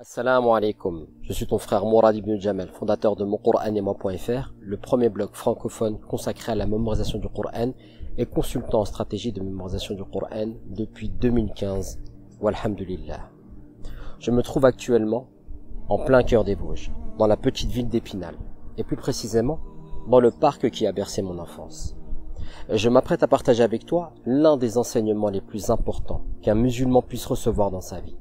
Assalamu alaikum, je suis ton frère Mourad ibn Jamel, fondateur de monqouranetmoi.fr, le premier blog francophone consacré à la mémorisation du Coran et consultant en stratégie de mémorisation du Coran depuis 2015. Walhamdulillah. Je me trouve actuellement en plein cœur des Vosges, dans la petite ville d'Épinal, et plus précisément dans le parc qui a bercé mon enfance. Et je m'apprête à partager avec toi l'un des enseignements les plus importants qu'un musulman puisse recevoir dans sa vie.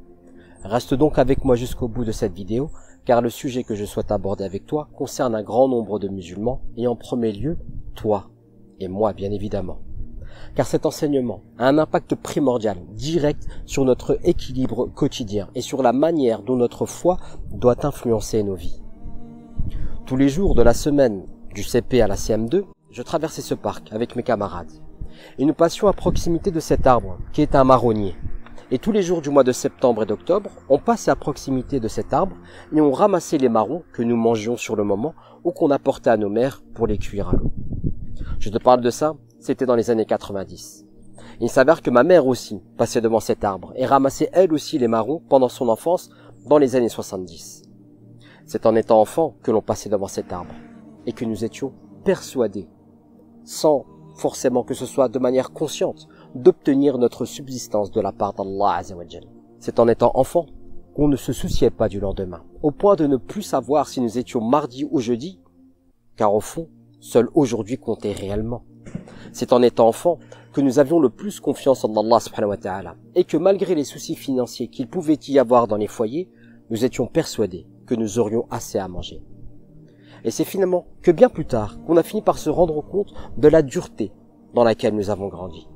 Reste donc avec moi jusqu'au bout de cette vidéo, car le sujet que je souhaite aborder avec toi concerne un grand nombre de musulmans, et en premier lieu, toi, et moi bien évidemment. Car cet enseignement a un impact primordial, direct sur notre équilibre quotidien, et sur la manière dont notre foi doit influencer nos vies. Tous les jours de la semaine, du CP à la CM2, je traversais ce parc avec mes camarades, et nous passions à proximité de cet arbre, qui est un marronnier. Et tous les jours du mois de septembre et d'octobre, on passait à proximité de cet arbre et on ramassait les marrons que nous mangions sur le moment ou qu'on apportait à nos mères pour les cuire à l'eau. Je te parle de ça, c'était dans les années 90. Il s'avère que ma mère aussi passait devant cet arbre et ramassait elle aussi les marrons pendant son enfance dans les années 70. C'est en étant enfant que l'on passait devant cet arbre et que nous étions persuadés, sans forcément que ce soit de manière consciente, d'obtenir notre subsistance de la part d'Allah Azzawajal. C'est en étant enfant qu'on ne se souciait pas du lendemain, au point de ne plus savoir si nous étions mardi ou jeudi, car au fond, seul aujourd'hui comptait réellement. C'est en étant enfant que nous avions le plus confiance en Allah subhanahu wa ta'ala, et que malgré les soucis financiers qu'il pouvait y avoir dans les foyers, nous étions persuadés que nous aurions assez à manger. Et c'est finalement que bien plus tard qu'on a fini par se rendre compte de la dureté dans laquelle nous avons grandi.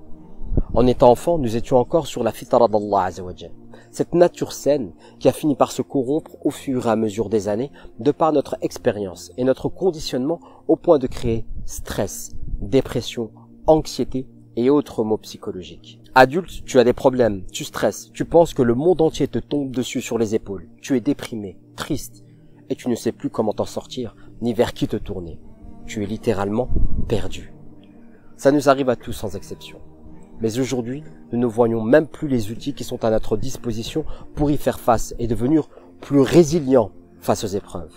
En étant enfant, nous étions encore sur la fitra d'Allah Azzawajal, cette nature saine qui a fini par se corrompre au fur et à mesure des années de par notre expérience et notre conditionnement au point de créer stress, dépression, anxiété et autres maux psychologiques. Adulte, tu as des problèmes, tu stresses, tu penses que le monde entier te tombe dessus sur les épaules, tu es déprimé, triste et tu ne sais plus comment t'en sortir ni vers qui te tourner. Tu es littéralement perdu. Ça nous arrive à tous sans exception. Mais aujourd'hui, nous ne voyons même plus les outils qui sont à notre disposition pour y faire face et devenir plus résilients face aux épreuves.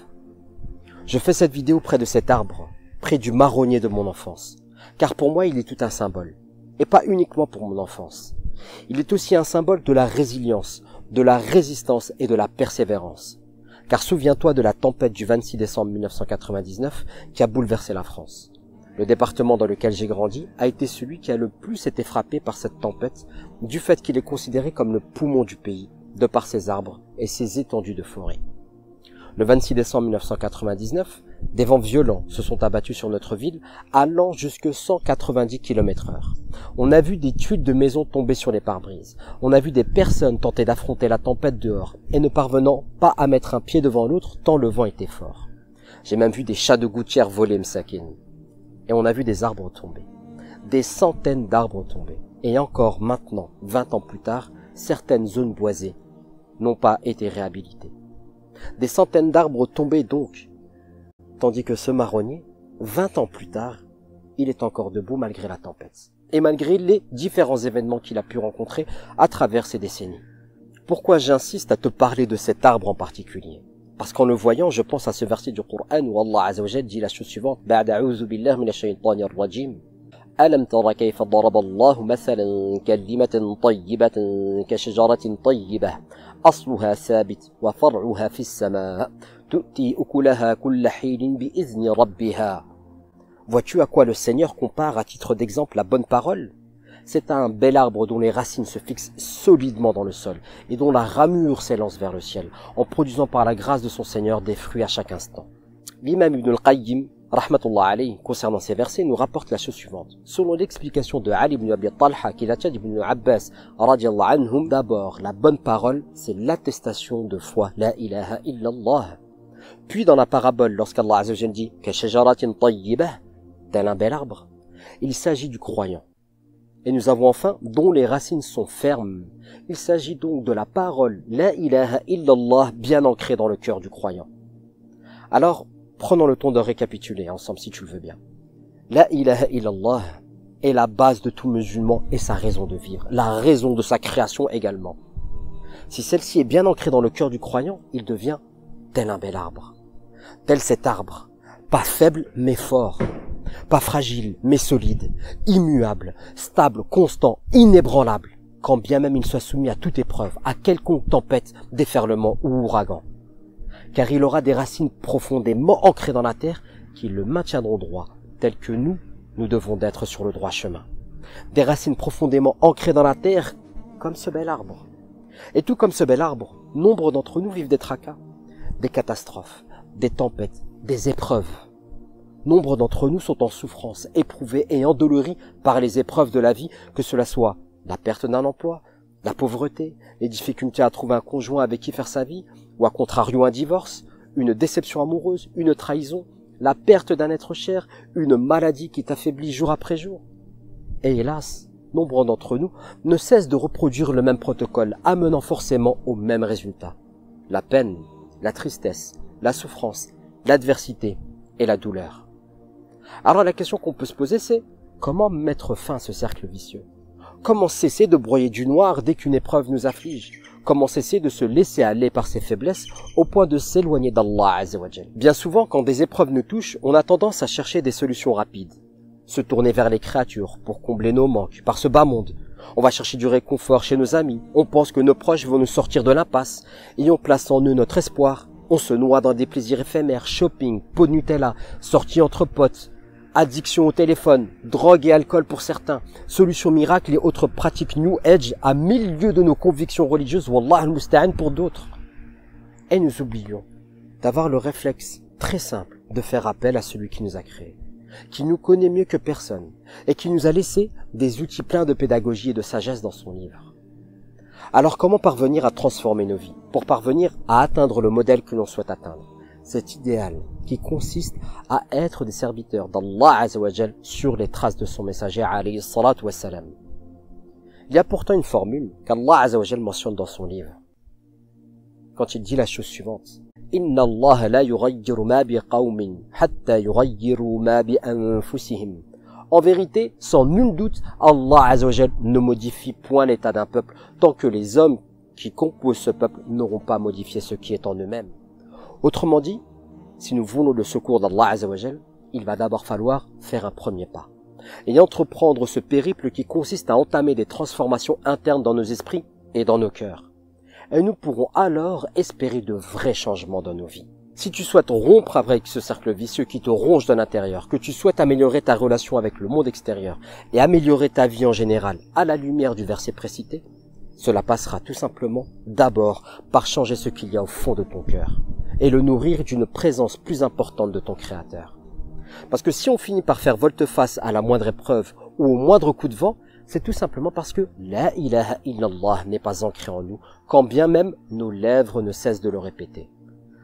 Je fais cette vidéo près de cet arbre, près du marronnier de mon enfance, car pour moi il est tout un symbole, et pas uniquement pour mon enfance. Il est aussi un symbole de la résilience, de la résistance et de la persévérance. Car souviens-toi de la tempête du 26 décembre 1999 qui a bouleversé la France. Le département dans lequel j'ai grandi a été celui qui a le plus été frappé par cette tempête, du fait qu'il est considéré comme le poumon du pays, de par ses arbres et ses étendues de forêt. Le 26 décembre 1999, des vents violents se sont abattus sur notre ville, allant jusque 190 km/h. On a vu des tuiles de maisons tomber sur les pare-brises. On a vu des personnes tenter d'affronter la tempête dehors, et ne parvenant pas à mettre un pied devant l'autre tant le vent était fort. J'ai même vu des chats de gouttière voler m'sakin. Et on a vu des arbres tomber. Des centaines d'arbres tomber. Et encore maintenant, 20 ans plus tard, certaines zones boisées n'ont pas été réhabilitées. Des centaines d'arbres tombés donc. Tandis que ce marronnier, 20 ans plus tard, il est encore debout malgré la tempête. Et malgré les différents événements qu'il a pu rencontrer à travers ces décennies. Pourquoi j'insiste à te parler de cet arbre en particulier ? Parce qu'en le voyant, je pense à ce verset du Coran où Allah Azzawajal dit la chose suivante: Ba'da a'udhu billahi minash shaytanir rajim. Alam tara kayfa daraba Allahu mathalan kalimatan tayyibatan ka shajaratin tayyibah asluha thabit wa far'uha fis samaa tu'ti ukulaha kulla hin bi'izni rabbiha. Vois-tu à quoi le Seigneur compare à titre d'exemple la bonne parole ? C'est un bel arbre dont les racines se fixent solidement dans le sol et dont la ramure s'élance vers le ciel, en produisant par la grâce de son Seigneur des fruits à chaque instant. L'imam Ibn al-Qayyim, rahmatullah alayhi, concernant ces versets, nous rapporte la chose suivante. Selon l'explication de Ali ibn Abi Talha, qui la tient d'Ibn Abbas, radiallahu anhum, d'abord, la bonne parole, c'est l'attestation de foi, la ilaha illallah. Puis dans la parabole, lorsqu'Allah Azzawajal dit « Kashajaratin tayyibah » tel un bel arbre, il s'agit du croyant. Et nous avons enfin dont les racines sont fermes. Il s'agit donc de la parole la ilaha illallah bien ancrée dans le cœur du croyant. Alors, prenons le temps de récapituler ensemble si tu le veux bien. La ilaha illallah est la base de tout musulman et sa raison de vivre, la raison de sa création également. Si celle-ci est bien ancrée dans le cœur du croyant, il devient tel un bel arbre. Tel cet arbre, pas faible mais fort, pas fragile mais solide, immuable, stable, constant, inébranlable, quand bien même il soit soumis à toute épreuve, à quelconque tempête, déferlement ou ouragan. Car il aura des racines profondément ancrées dans la terre qui le maintiendront droit, tel que nous devons d'être sur le droit chemin. Des racines profondément ancrées dans la terre, comme ce bel arbre. Et tout comme ce bel arbre, nombre d'entre nous vivent des tracas, des catastrophes, des tempêtes, des épreuves. Nombre d'entre nous sont en souffrance, éprouvés et endoloris par les épreuves de la vie, que cela soit la perte d'un emploi, la pauvreté, les difficultés à trouver un conjoint avec qui faire sa vie, ou à contrario un divorce, une déception amoureuse, une trahison, la perte d'un être cher, une maladie qui t'affaiblit jour après jour. Et hélas, nombre d'entre nous ne cessent de reproduire le même protocole, amenant forcément au même résultat. La peine, la tristesse, la souffrance, l'adversité et la douleur. Alors la question qu'on peut se poser, c'est comment mettre fin à ce cercle vicieux? Comment cesser de broyer du noir dès qu'une épreuve nous afflige? Comment cesser de se laisser aller par ses faiblesses au point de s'éloigner d'Allah Azza wa Jal? Bien souvent, quand des épreuves nous touchent, on a tendance à chercher des solutions rapides. Se tourner vers les créatures pour combler nos manques par ce bas monde. On va chercher du réconfort chez nos amis. On pense que nos proches vont nous sortir de l'impasse. Et on place en eux notre espoir. On se noie dans des plaisirs éphémères, shopping, pot de Nutella, sorties entre potes, addiction au téléphone, drogue et alcool pour certains, solutions miracles et autres pratiques New Age à milieu de nos convictions religieuses, Wallah al-Musta'an pour d'autres. Et nous oublions d'avoir le réflexe très simple de faire appel à celui qui nous a créés, qui nous connaît mieux que personne et qui nous a laissé des outils pleins de pédagogie et de sagesse dans son livre. Alors comment parvenir à transformer nos vies, pour parvenir à atteindre le modèle que l'on souhaite atteindre? Cet idéal qui consiste à être des serviteurs d'Allah Azza wa Jal sur les traces de son messager alayhi salatu wassalam. Il y a pourtant une formule qu'Allah Azza wa Jal mentionne dans son livre. Quand il dit la chose suivante: Inna Allah la yughayyiru ma bi qawmin hatta yughayyiru ma bi anfusihim. En vérité, sans nul doute, Allah Azza wa Jal ne modifie point l'état d'un peuple tant que les hommes qui composent ce peuple n'auront pas modifié ce qui est en eux-mêmes. Autrement dit, si nous voulons le secours d'Allah Azza wa Jal, il va d'abord falloir faire un premier pas et entreprendre ce périple qui consiste à entamer des transformations internes dans nos esprits et dans nos cœurs. Et nous pourrons alors espérer de vrais changements dans nos vies. Si tu souhaites rompre avec ce cercle vicieux qui te ronge de l'intérieur, que tu souhaites améliorer ta relation avec le monde extérieur et améliorer ta vie en général à la lumière du verset précité, cela passera tout simplement d'abord par changer ce qu'il y a au fond de ton cœur et le nourrir d'une présence plus importante de ton Créateur. Parce que si on finit par faire volte-face à la moindre épreuve ou au moindre coup de vent, c'est tout simplement parce que la ilaha illallah n'est pas ancré en nous, quand bien même nos lèvres ne cessent de le répéter.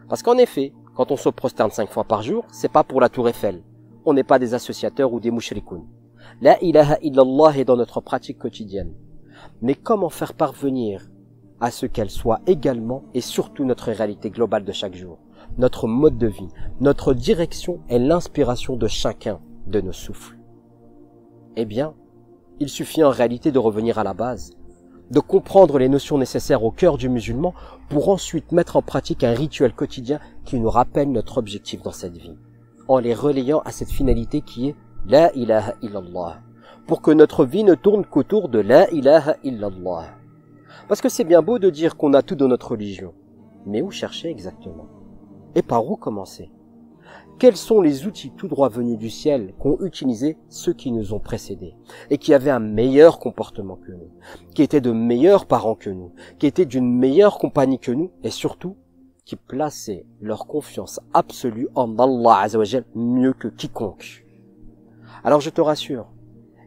Parce qu'en effet, quand on se prosterne 5 fois par jour, c'est pas pour la tour Eiffel. On n'est pas des associateurs ou des mouchrikoun. La ilaha illallah est dans notre pratique quotidienne. Mais comment faire parvenir à ce qu'elle soit également et surtout notre réalité globale de chaque jour, notre mode de vie, notre direction et l'inspiration de chacun de nos souffles? Eh bien, il suffit en réalité de revenir à la base, de comprendre les notions nécessaires au cœur du musulman pour ensuite mettre en pratique un rituel quotidien qui nous rappelle notre objectif dans cette vie, en les relayant à cette finalité qui est la ilaha illallah, pour que notre vie ne tourne qu'autour de la ilaha illallah. Parce que c'est bien beau de dire qu'on a tout dans notre religion, mais où chercher exactement? Et par où commencer? Quels sont les outils tout droit venus du ciel qu'ont utilisé ceux qui nous ont précédés et qui avaient un meilleur comportement que nous, qui étaient de meilleurs parents que nous, qui étaient d'une meilleure compagnie que nous et surtout qui plaçaient leur confiance absolue en Allah Azza wa Jal mieux que quiconque? Alors je te rassure,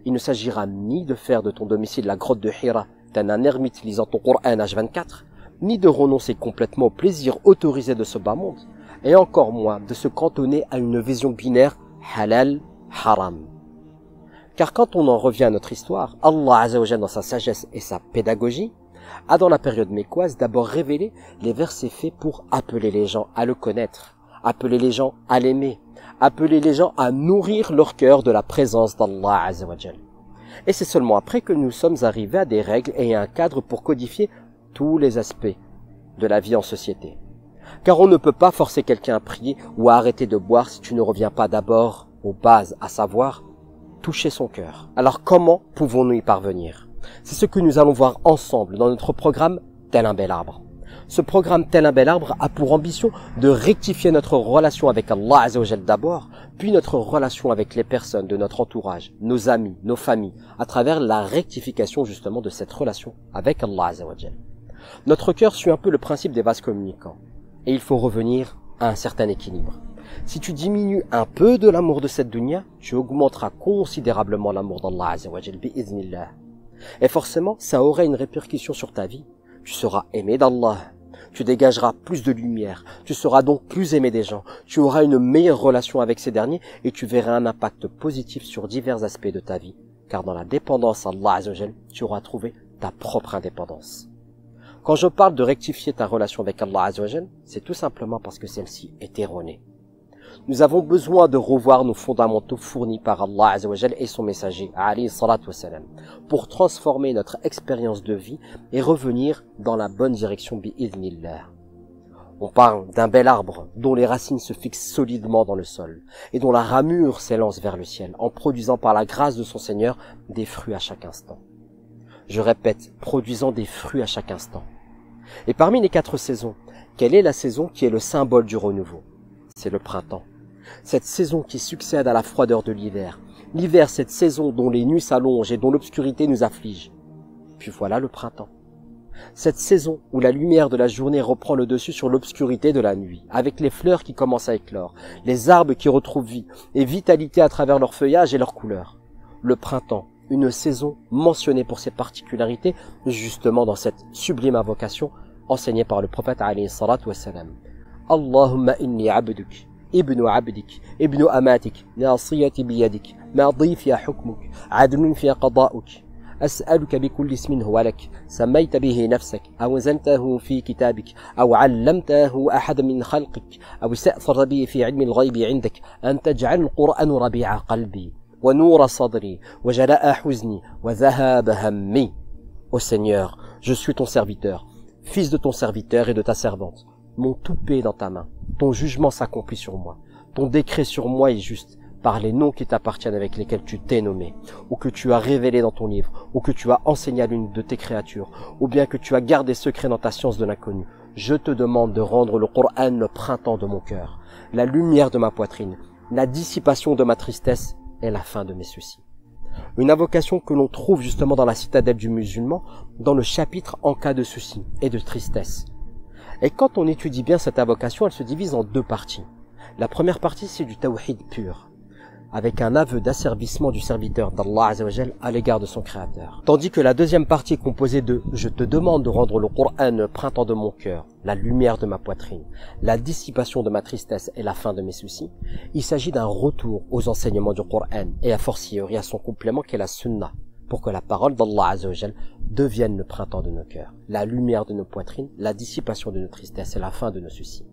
il ne s'agira ni de faire de ton domicile la grotte de Hira tel un ermite lisant ton Coran H24, ni de renoncer complètement au plaisir autorisé de ce bas monde, et encore moins de se cantonner à une vision binaire halal-haram. Car quand on en revient à notre histoire, Allah Azza wa Jalla dans sa sagesse et sa pédagogie a dans la période mécoise d'abord révélé les versets faits pour appeler les gens à le connaître, appeler les gens à l'aimer, appeler les gens à nourrir leur cœur de la présence d'Allah Azza wa Jalla. Et c'est seulement après que nous sommes arrivés à des règles et à un cadre pour codifier tous les aspects de la vie en société. Car on ne peut pas forcer quelqu'un à prier ou à arrêter de boire si tu ne reviens pas d'abord aux bases, à savoir toucher son cœur. Alors comment pouvons-nous y parvenir? C'est ce que nous allons voir ensemble dans notre programme Tel un bel arbre. Ce programme Tel un bel arbre a pour ambition de rectifier notre relation avec Allah Azza wa Jal d'abord, puis notre relation avec les personnes de notre entourage, nos amis, nos familles, à travers la rectification justement de cette relation avec Allah Azza wa Jal. Notre cœur suit un peu le principe des vases communicants, et il faut revenir à un certain équilibre. Si tu diminues un peu de l'amour de cette dunya, tu augmenteras considérablement l'amour d'Allah Azza wa Jal bi'iznillah. Et forcément, ça aura une répercussion sur ta vie. Tu seras aimé d'Allah, tu dégageras plus de lumière, tu seras donc plus aimé des gens, tu auras une meilleure relation avec ces derniers et tu verras un impact positif sur divers aspects de ta vie. Car dans la dépendance à Allah Azza wa Jal, tu auras trouvé ta propre indépendance. Quand je parle de rectifier ta relation avec Allah Azza wa Jal, c'est tout simplement parce que celle-ci est erronée. Nous avons besoin de revoir nos fondamentaux fournis par Allah Azza wa Jal et son messager, alayhi salatu wassalam, pour transformer notre expérience de vie et revenir dans la bonne direction bi'iznillah. On parle d'un bel arbre dont les racines se fixent solidement dans le sol et dont la ramure s'élance vers le ciel en produisant par la grâce de son Seigneur des fruits à chaque instant. Je répète, produisant des fruits à chaque instant. Et parmi les 4 saisons, quelle est la saison qui est le symbole du renouveau? C'est le printemps. Cette saison qui succède à la froideur de l'hiver. L'hiver, cette saison dont les nuits s'allongent et dont l'obscurité nous afflige. Puis voilà le printemps. Cette saison où la lumière de la journée reprend le dessus sur l'obscurité de la nuit, avec les fleurs qui commencent à éclore, les arbres qui retrouvent vie et vitalité à travers leur feuillage et leurs couleurs. Le printemps, une saison mentionnée pour ses particularités, justement dans cette sublime invocation enseignée par le prophète alayhi salatu wassalam. Allahumma inni abduk, ibnu abdik, ibnu amatik, nasiyati biyadik, madi fi hukmuk, adlun fi qada'uk. أسألك بكل اسم هو لك سميت به نفسك أو أنزلته في كتابك أو علمته أحد من خلقك أو استأثرت به في علم الغيب عندك أن تجعل القرآن ربيع قلبي ونور صدري وجلاء حزني وذهاب همي. Ô Seigneur, je suis ton serviteur, fils de ton serviteur et de ta servante. Mon toupet est dans ta main, ton jugement s'accomplit sur moi, ton décret sur moi est juste, par les noms qui t'appartiennent avec lesquels tu t'es nommé, ou que tu as révélé dans ton livre, ou que tu as enseigné à l'une de tes créatures, ou bien que tu as gardé secret dans ta science de l'inconnu. Je te demande de rendre le Coran le printemps de mon cœur, la lumière de ma poitrine, la dissipation de ma tristesse et la fin de mes soucis. Une invocation que l'on trouve justement dans la citadelle du musulman, dans le chapitre en cas de soucis et de tristesse. Et quand on étudie bien cette invocation, elle se divise en 2 parties. La première partie, c'est du tawhid pur, avec un aveu d'asservissement du serviteur d'Allah Azza wa Jal à l'égard de son créateur. Tandis que la deuxième partie est composée de « Je te demande de rendre le Coran le printemps de mon cœur, la lumière de ma poitrine, la dissipation de ma tristesse et la fin de mes soucis », il s'agit d'un retour aux enseignements du Coran et a fortiori à son complément qu'est la sunna, pour que la parole d'Allah Azza wa Jal devienne le printemps de nos cœurs, la lumière de nos poitrines, la dissipation de nos tristesses et la fin de nos soucis.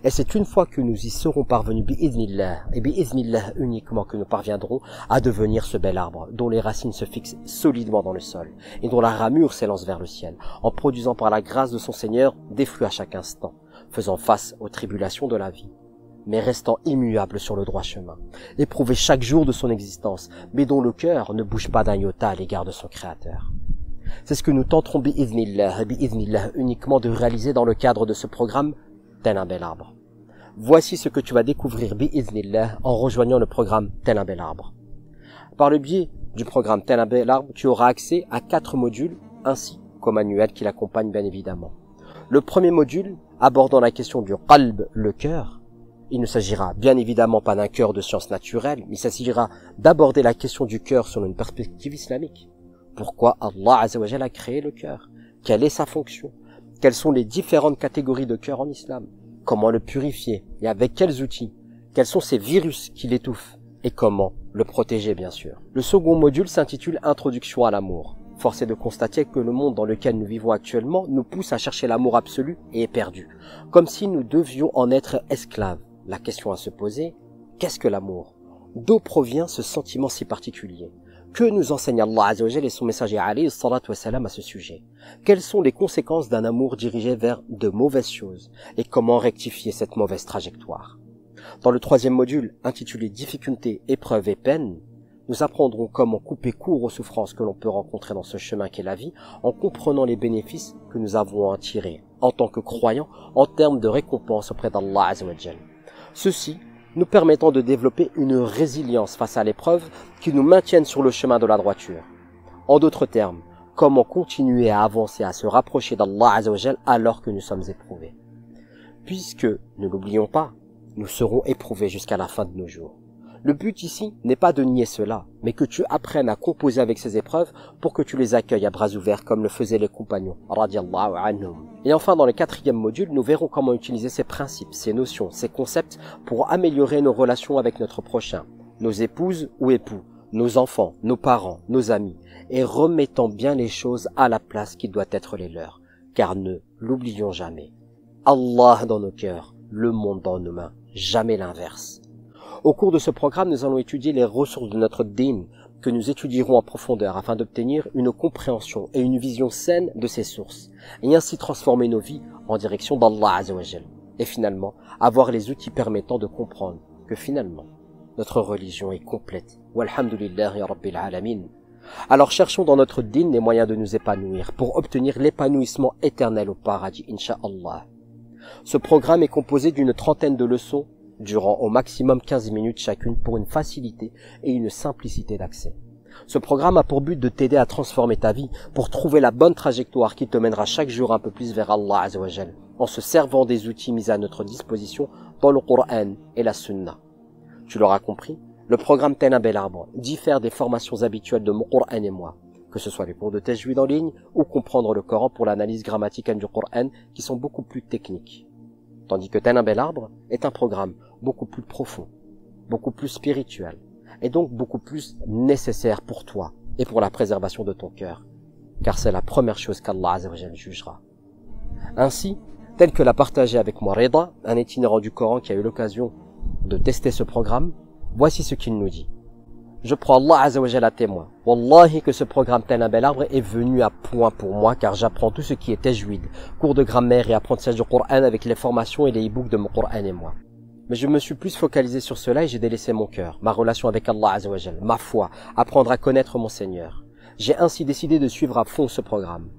Et c'est une fois que nous y serons parvenus bi'iznillah, et bi'iznillah uniquement que nous parviendrons à devenir ce bel arbre dont les racines se fixent solidement dans le sol et dont la ramure s'élance vers le ciel, en produisant par la grâce de son Seigneur des fruits à chaque instant, faisant face aux tribulations de la vie, mais restant immuable sur le droit chemin, éprouvé chaque jour de son existence, mais dont le cœur ne bouge pas d'un iota à l'égard de son Créateur. C'est ce que nous tenterons bi'iznillah uniquement de réaliser dans le cadre de ce programme Tel un bel arbre. Voici ce que tu vas découvrir bi'iznillah en rejoignant le programme Tel un bel arbre. Par le biais du programme Tel un bel arbre, tu auras accès à 4 modules ainsi qu'au manuel qui l'accompagne bien évidemment. Le premier module, abordant la question du qalb, le cœur. Il ne s'agira bien évidemment pas d'un cœur de science naturelle, mais il s'agira d'aborder la question du cœur selon une perspective islamique. Pourquoi Allah Azza wa Jalla a créé le cœur? Quelle est sa fonction? Quelles sont les différentes catégories de cœur en islam? Comment le purifier et avec quels outils? Quels sont ces virus qui l'étouffent? Et comment le protéger bien sûr? Le second module s'intitule Introduction à l'amour. Force est de constater que le monde dans lequel nous vivons actuellement nous pousse à chercher l'amour absolu et éperdu, comme si nous devions en être esclaves. La question à se poser, qu'est-ce que l'amour? D'où provient ce sentiment si particulier? Que nous enseigne Allah Azza wa Jal et son messager alayhi salatu wassalam à ce sujet? Quelles sont les conséquences d'un amour dirigé vers de mauvaises choses et comment rectifier cette mauvaise trajectoire? Dans le troisième module, intitulé Difficultés, épreuves et peines, nous apprendrons comment couper court aux souffrances que l'on peut rencontrer dans ce chemin qu'est la vie en comprenant les bénéfices que nous avons à en tirer en tant que croyants en termes de récompense auprès d'Allah Azza wa Jal. Ceci nous permettant de développer une résilience face à l'épreuve qui nous maintienne sur le chemin de la droiture. En d'autres termes, comment continuer à avancer, à se rapprocher d'Allah Azza wa Jal alors que nous sommes éprouvés. Puisque, ne l'oublions pas, nous serons éprouvés jusqu'à la fin de nos jours. Le but ici n'est pas de nier cela, mais que tu apprennes à composer avec ces épreuves pour que tu les accueilles à bras ouverts comme le faisaient les compagnons, radiyallahu anhum. Et enfin, dans le quatrième module, nous verrons comment utiliser ces principes, ces notions, ces concepts pour améliorer nos relations avec notre prochain, nos épouses ou époux, nos enfants, nos parents, nos amis, et remettant bien les choses à la place qui doit être les leurs. Car ne l'oublions jamais. Allah dans nos cœurs, le monde dans nos mains, jamais l'inverse. Au cours de ce programme, nous allons étudier les ressources de notre din que nous étudierons en profondeur afin d'obtenir une compréhension et une vision saine de ces sources et ainsi transformer nos vies en direction d'Allah Azza wa Jal et finalement avoir les outils permettant de comprendre que finalement notre religion est complète. Walhamdulillahi Rabbil Alamin. Alors cherchons dans notre din les moyens de nous épanouir pour obtenir l'épanouissement éternel au paradis, Inch'Allah. Ce programme est composé d'une trentaine de leçons durant au maximum 15 minutes chacune pour une facilité et une simplicité d'accès. Ce programme a pour but de t'aider à transformer ta vie pour trouver la bonne trajectoire qui te mènera chaque jour un peu plus vers Allah Azza wa Jal en se servant des outils mis à notre disposition dans le Coran et la Sunna. Tu l'auras compris, le programme Tel un bel arbre diffère des formations habituelles de mon Coran et moi, que ce soit les cours de tajwid en ligne ou comprendre le Coran pour l'analyse grammaticale du Coran qui sont beaucoup plus techniques. Tandis que Tel un bel arbre est un programme beaucoup plus profond, beaucoup plus spirituel, et donc beaucoup plus nécessaire pour toi et pour la préservation de ton cœur, car c'est la première chose qu'Allah Azza wa Jal jugera. Ainsi, tel que l'a partagé avec moi Reda, un itinérant du Coran qui a eu l'occasion de tester ce programme, voici ce qu'il nous dit. Je prends Allah Azza wa Jal à témoin. Wallahi que ce programme Tel un bel arbre est venu à point pour moi car j'apprends tout ce qui est tajwid, cours de grammaire et apprentissage du Coran avec les formations et les e-books de mon Coran et moi. Mais je me suis plus focalisé sur cela et j'ai délaissé mon cœur, ma relation avec Allah Azza wa Jal, ma foi, apprendre à connaître mon Seigneur. J'ai ainsi décidé de suivre à fond ce programme.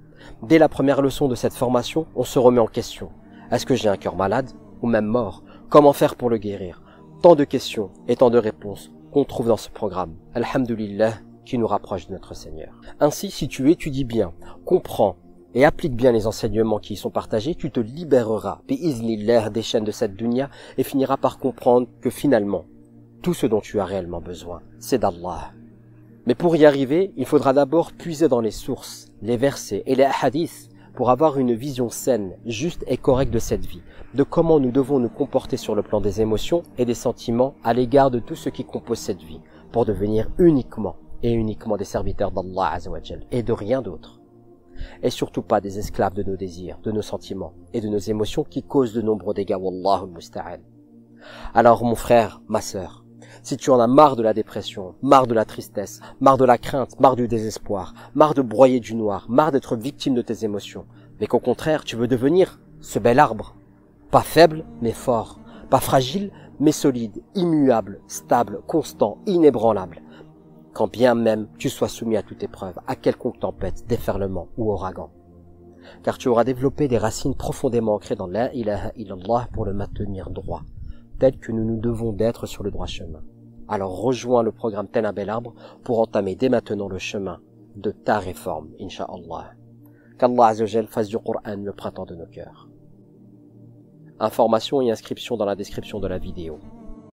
Dès la première leçon de cette formation, on se remet en question. Est-ce que j'ai un cœur malade ou même mort? Comment faire pour le guérir? Tant de questions et tant de réponses qu'on trouve dans ce programme. Alhamdulillah, qui nous rapproche de notre Seigneur. Ainsi, si tu étudies bien, comprends et applique bien les enseignements qui y sont partagés, tu te libéreras, bi'iznillah, des chaînes de cette dunya et finiras par comprendre que finalement, tout ce dont tu as réellement besoin, c'est d'Allah. Mais pour y arriver, il faudra d'abord puiser dans les sources, les versets et les hadiths pour avoir une vision saine, juste et correcte de cette vie, de comment nous devons nous comporter sur le plan des émotions et des sentiments à l'égard de tout ce qui compose cette vie, pour devenir uniquement des serviteurs d'Allah Azza wa Jal et de rien d'autre. Et surtout pas des esclaves de nos désirs, de nos sentiments et de nos émotions qui causent de nombreux dégâts, wallahu musta'an. Alors mon frère, ma sœur, si tu en as marre de la dépression, marre de la tristesse, marre de la crainte, marre du désespoir, marre de broyer du noir, marre d'être victime de tes émotions, mais qu'au contraire tu veux devenir ce bel arbre, pas faible mais fort, pas fragile mais solide, immuable, stable, constant, inébranlable, quand bien même tu sois soumis à toute épreuve, à quelconque tempête, déferlement ou ouragan. Car tu auras développé des racines profondément ancrées dans la ilaha illallah pour le maintenir droit, tel que nous nous devons d'être sur le droit chemin. Alors rejoins le programme Tel un bel arbre pour entamer dès maintenant le chemin de ta réforme, Inch'Allah. Qu'Allah Azza wa Jal fasse du Coran le printemps de nos cœurs. Informations et inscriptions dans la description de la vidéo.